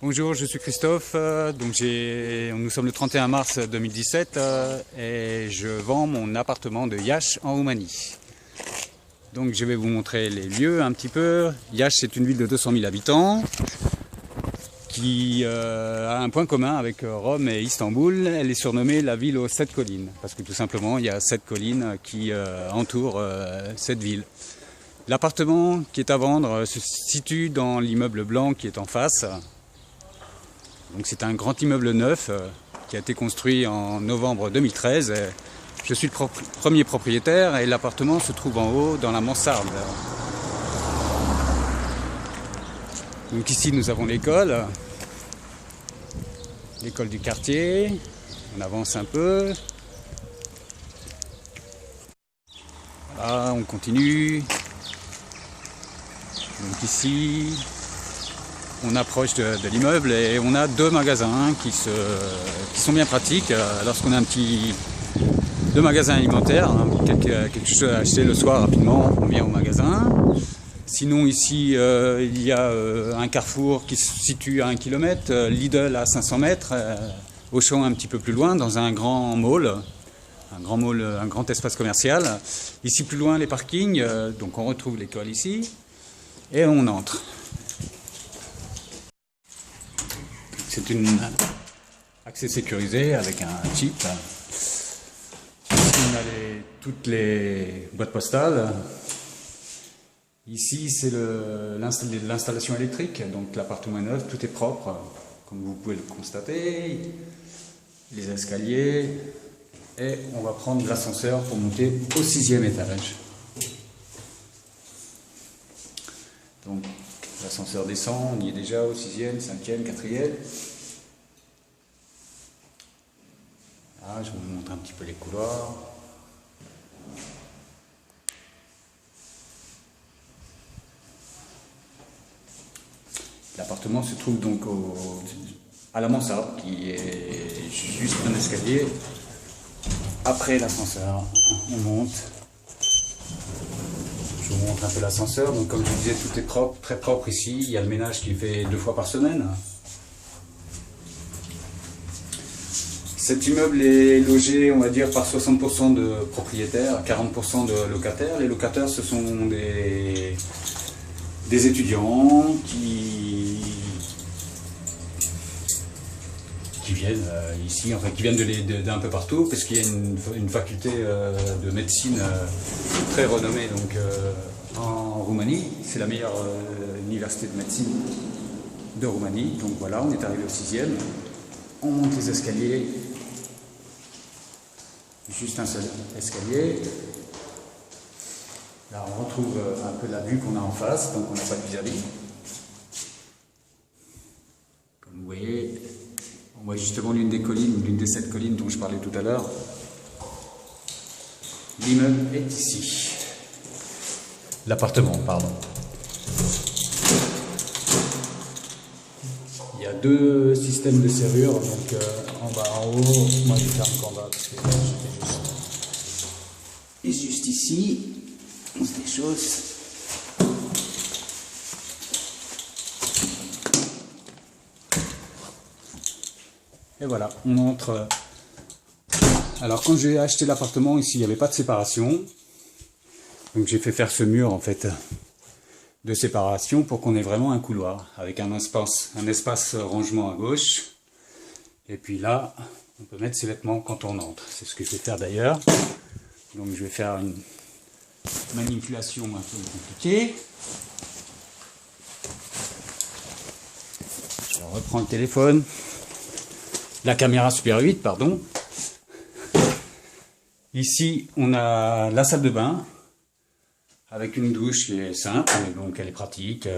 Bonjour, je suis Christophe. Nous sommes le 31 mars 2017 et je vends mon appartement de Iași en Roumanie. Donc je vais vous montrer les lieux un petit peu. Iași, c'est une ville de 200 000 habitants qui a un point commun avec Rome et Istanbul. Elle est surnommée la ville aux 7 collines parce que tout simplement il y a 7 collines qui entourent cette ville. L'appartement qui est à vendre se situe dans l'immeuble blanc qui est en face. Donc c'est un grand immeuble neuf qui a été construit en novembre 2013. Je suis le premier propriétaire et l'appartement se trouve en haut dans la mansarde. Donc ici nous avons l'école du quartier. On avance un peu. Voilà, on continue. Donc ici, on approche de l'immeuble et on a deux magasins qui sont bien pratiques. Lorsqu'on a deux magasins alimentaires, quelque chose à acheter le soir rapidement, on vient au magasin. Sinon ici, il y a un Carrefour qui se situe à 1 km, Lidl à 500 mètres, Auchan un petit peu plus loin, dans un grand mall, un grand espace commercial. Ici plus loin les parkings, donc on retrouve l'école ici et on entre. C'est un accès sécurisé avec un chip. Ici, on a toutes les boîtes postales. Ici, c'est l'installation électrique. Donc, l'appartement est neuf, tout est propre, comme vous pouvez le constater. Les escaliers. Et on va prendre l'ascenseur pour monter au 6e étage. Donc, l'ascenseur descend, on y est déjà au 6e, 5e, 4e. Là, je vous montre un petit peu les couloirs. L'appartement se trouve donc à la mansarde, qui est juste un escalier. Après l'ascenseur, on monte. Je vous montre un peu l'ascenseur. Donc, comme je vous disais, tout est propre, très propre ici. Il y a le ménage qui est fait 2 fois par semaine. Cet immeuble est logé, on va dire, par 60% de propriétaires, 40% de locataires. Les locataires, ce sont des étudiants qui viennent ici, enfin qui viennent d'un peu partout, parce qu'il y a une faculté de médecine très renommée donc, en Roumanie. C'est la meilleure université de médecine de Roumanie. Donc voilà, on est arrivé au 6e. On monte les escaliers. Juste un seul escalier. Là, on retrouve un peu la vue qu'on a en face, donc on n'a pas de vis-à-vis. Comme vous voyez, on voit justement l'une des 7 collines dont je parlais tout à l'heure. L'immeuble est ici. L'appartement, pardon. Il y a 2 systèmes de serrure, donc en bas, en haut. Moi je ferme qu'en bas parce que j'étais juste. Et juste ici, on se déchausse. Et voilà, on entre. Alors quand j'ai acheté l'appartement ici, il n'y avait pas de séparation. Donc j'ai fait faire ce mur en fait de séparation pour qu'on ait vraiment un couloir avec un espace rangement à gauche. Et puis là, on peut mettre ses vêtements quand on entre. C'est ce que je vais faire d'ailleurs. Donc je vais faire une manipulation un peu compliquée. Je reprends le téléphone. La caméra Super 8, pardon. Ici, on a la salle de bain avec une douche qui est simple, donc elle est pratique.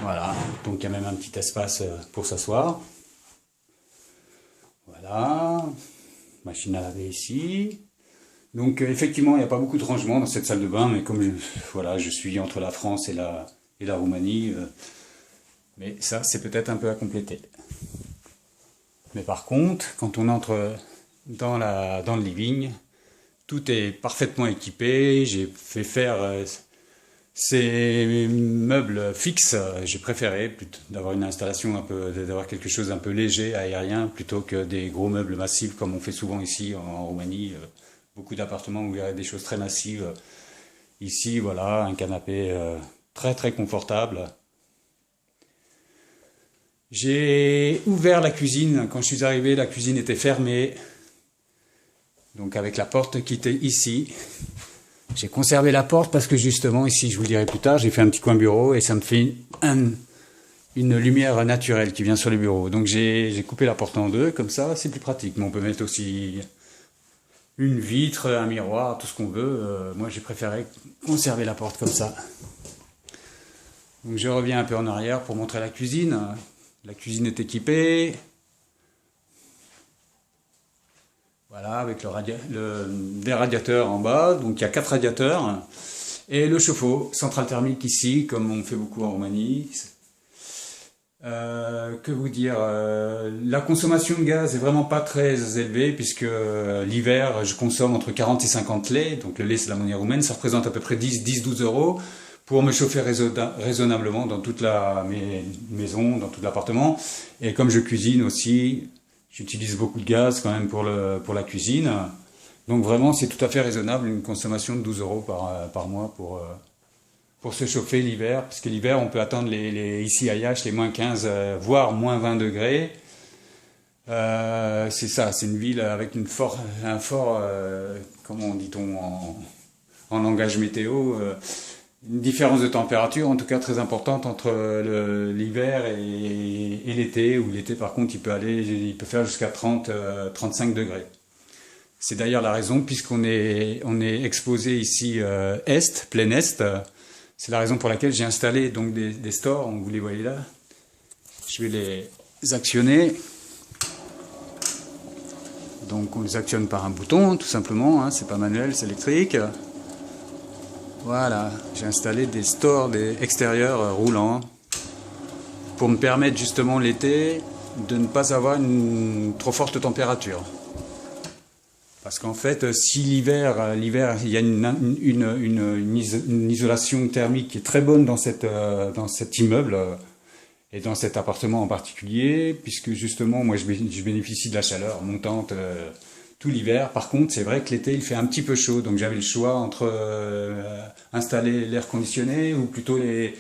Voilà, donc il y a même un petit espace pour s'asseoir. Voilà, machine à laver ici. Donc effectivement, il n'y a pas beaucoup de rangement dans cette salle de bain, mais comme je suis entre la France et la Roumanie, mais ça c'est peut-être un peu à compléter. Mais par contre, quand on entre dans le living, tout est parfaitement équipé. J'ai fait faire Ces meubles fixes, j'ai préféré d'avoir une installation d'avoir quelque chose un peu léger, aérien, plutôt que des gros meubles massifs comme on fait souvent ici en Roumanie. Beaucoup d'appartements où il y a des choses très massives. Ici, voilà, un canapé très très confortable. J'ai ouvert la cuisine. Quand je suis arrivé, la cuisine était fermée. Donc avec la porte qui était ici. J'ai conservé la porte parce que justement, ici, je vous le dirai plus tard, j'ai fait un petit coin bureau et ça me fait une lumière naturelle qui vient sur le bureau. Donc j'ai coupé la porte en deux, comme ça, c'est plus pratique. Mais on peut mettre aussi une vitre, un miroir, tout ce qu'on veut. Moi, j'ai préféré conserver la porte comme ça. Donc je reviens un peu en arrière pour montrer la cuisine. La cuisine est équipée. Voilà, avec des radiateurs en bas. Donc il y a 4 radiateurs. Et le chauffe-eau, centrale thermique ici, comme on fait beaucoup en Roumanie. Que vous dire, la consommation de gaz est vraiment pas très élevée puisque l'hiver je consomme entre 40 et 50 laits, donc le lait c'est la monnaie roumaine, ça représente à peu près 10-12 euros pour me chauffer raisonnablement dans toute la maison, dans tout l'appartement. Et comme je cuisine aussi, j'utilise beaucoup de gaz quand même pour la cuisine. Donc vraiment c'est tout à fait raisonnable, une consommation de 12 euros par mois pour se chauffer l'hiver, parce que l'hiver, on peut attendre ici à Iași les moins 15, voire moins 20 degrés. C'est ça, c'est une ville avec un fort, comment dit-on en langage météo, une différence de température, en tout cas très importante entre l'hiver et l'été, où l'été par contre il peut faire jusqu'à 35 degrés. C'est d'ailleurs la raison, puisqu'on est exposé ici plein est. C'est la raison pour laquelle j'ai installé donc des stores, vous les voyez là. Je vais les actionner. Donc on les actionne par un bouton, tout simplement, hein, c'est pas manuel, c'est électrique. Voilà, j'ai installé des stores extérieurs roulants pour me permettre justement l'été de ne pas avoir une trop forte température. Parce qu'en fait, si l'hiver, il y a une isolation thermique qui est très bonne dans cet immeuble et dans cet appartement en particulier, puisque justement, moi, je bénéficie de la chaleur montante tout l'hiver. Par contre, c'est vrai que l'été, il fait un petit peu chaud, donc j'avais le choix entre installer l'air conditionné ou plutôt les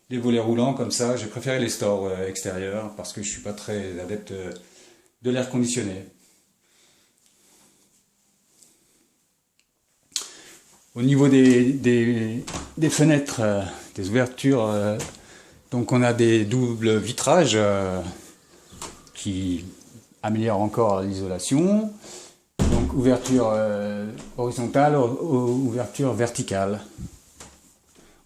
volets roulants comme ça. J'ai préféré les stores extérieurs parce que je suis pas très adepte de l'air conditionné. Au niveau des fenêtres, des ouvertures, donc on a des doubles vitrages qui améliorent encore l'isolation. Donc ouverture horizontale, ouverture verticale.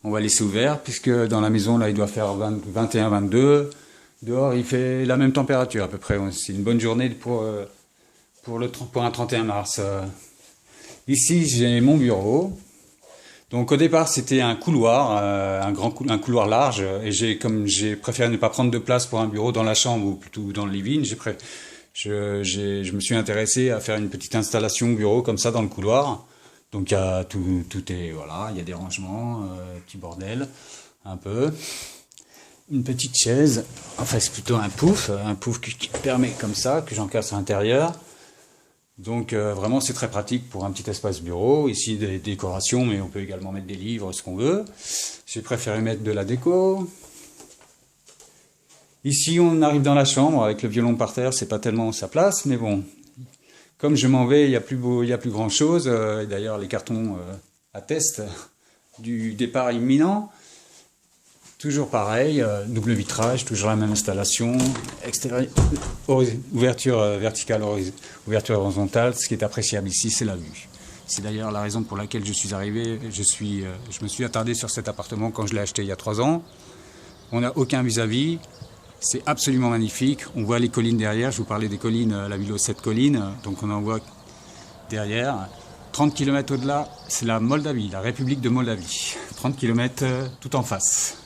On va laisser ouvert puisque dans la maison là il doit faire 21-22. Dehors il fait la même température à peu près. C'est une bonne journée pour un 31 mars. Ici, j'ai mon bureau. Donc au départ, c'était un couloir, un couloir large. Et comme j'ai préféré ne pas prendre de place pour un bureau dans la chambre ou plutôt dans le living, je me suis intéressé à faire une petite installation bureau comme ça dans le couloir. Donc tout est voilà, il y a des rangements, petit bordel, un peu. Une petite chaise, enfin c'est plutôt un pouf qui permet comme ça que j'encasse à l'intérieur. Donc vraiment c'est très pratique pour un petit espace bureau. Ici des décorations, mais on peut également mettre des livres, ce qu'on veut. J'ai préféré mettre de la déco. Ici on arrive dans la chambre avec le violon par terre, c'est pas tellement sa place, mais bon. Comme je m'en vais, il y a plus grand chose. D'ailleurs les cartons attestent du départ imminent. Toujours pareil, double vitrage, toujours la même installation, ouverture verticale, ouverture horizontale. Ce qui est appréciable ici, c'est la vue. C'est d'ailleurs la raison pour laquelle je suis arrivé. Je me suis attardé sur cet appartement quand je l'ai acheté il y a 3 ans. On n'a aucun vis-à-vis. C'est absolument magnifique. On voit les collines derrière. Je vous parlais des collines, la ville aux 7 collines. Donc on en voit derrière. 30 km au-delà, c'est la Moldavie, la République de Moldavie. 30 km tout en face.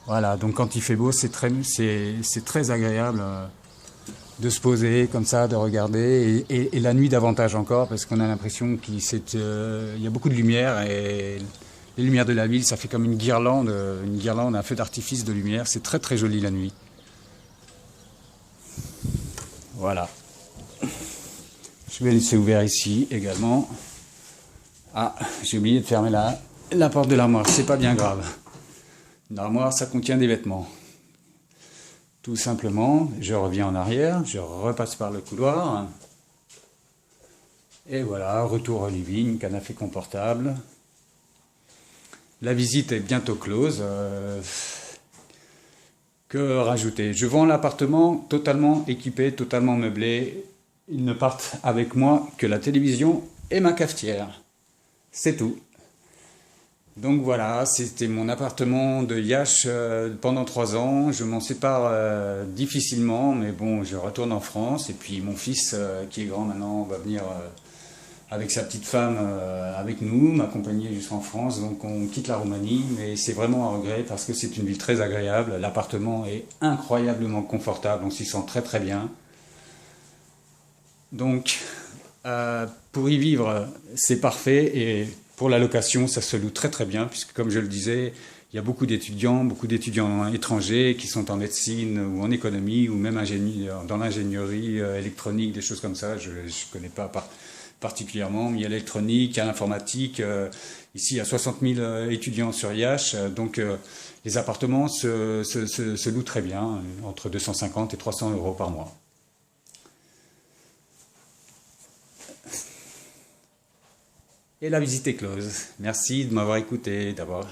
Voilà, donc quand il fait beau, c'est très agréable de se poser comme ça, de regarder, et la nuit davantage encore, parce qu'on a l'impression qu'il y a beaucoup de lumière et les lumières de la ville, ça fait comme une guirlande, un feu d'artifice de lumière. C'est très très joli la nuit. Voilà. Je vais laisser ouvert ici également. Ah, j'ai oublié de fermer la porte de l'armoire, c'est pas bien grave. Une armoire, ça contient des vêtements. Tout simplement, je reviens en arrière, je repasse par le couloir. Et voilà, retour au living, canapé confortable. La visite est bientôt close. Que rajouter? Je vends l'appartement totalement équipé, totalement meublé. Ils ne partent avec moi que la télévision et ma cafetière. C'est tout. Donc voilà, c'était mon appartement de Yash pendant 3 ans. Je m'en sépare difficilement, mais bon, je retourne en France. Et puis mon fils, qui est grand maintenant, va venir avec sa petite femme avec nous, m'accompagner jusqu'en France. Donc on quitte la Roumanie, mais c'est vraiment un regret parce que c'est une ville très agréable. L'appartement est incroyablement confortable, on s'y sent très très bien. Donc pour y vivre, c'est parfait, et pour la location, ça se loue très très bien, puisque comme je le disais, il y a beaucoup d'étudiants étrangers qui sont en médecine ou en économie ou même dans l'ingénierie électronique, des choses comme ça. Je ne connais pas particulièrement, mais il y a l'électronique, il y a l'informatique. Ici, il y a 60 000 étudiants sur Yash, donc les appartements se louent très bien, entre 250 et 300 euros par mois. Et la visite est close. Merci de m'avoir écouté, d'avoir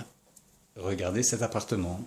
regardé cet appartement.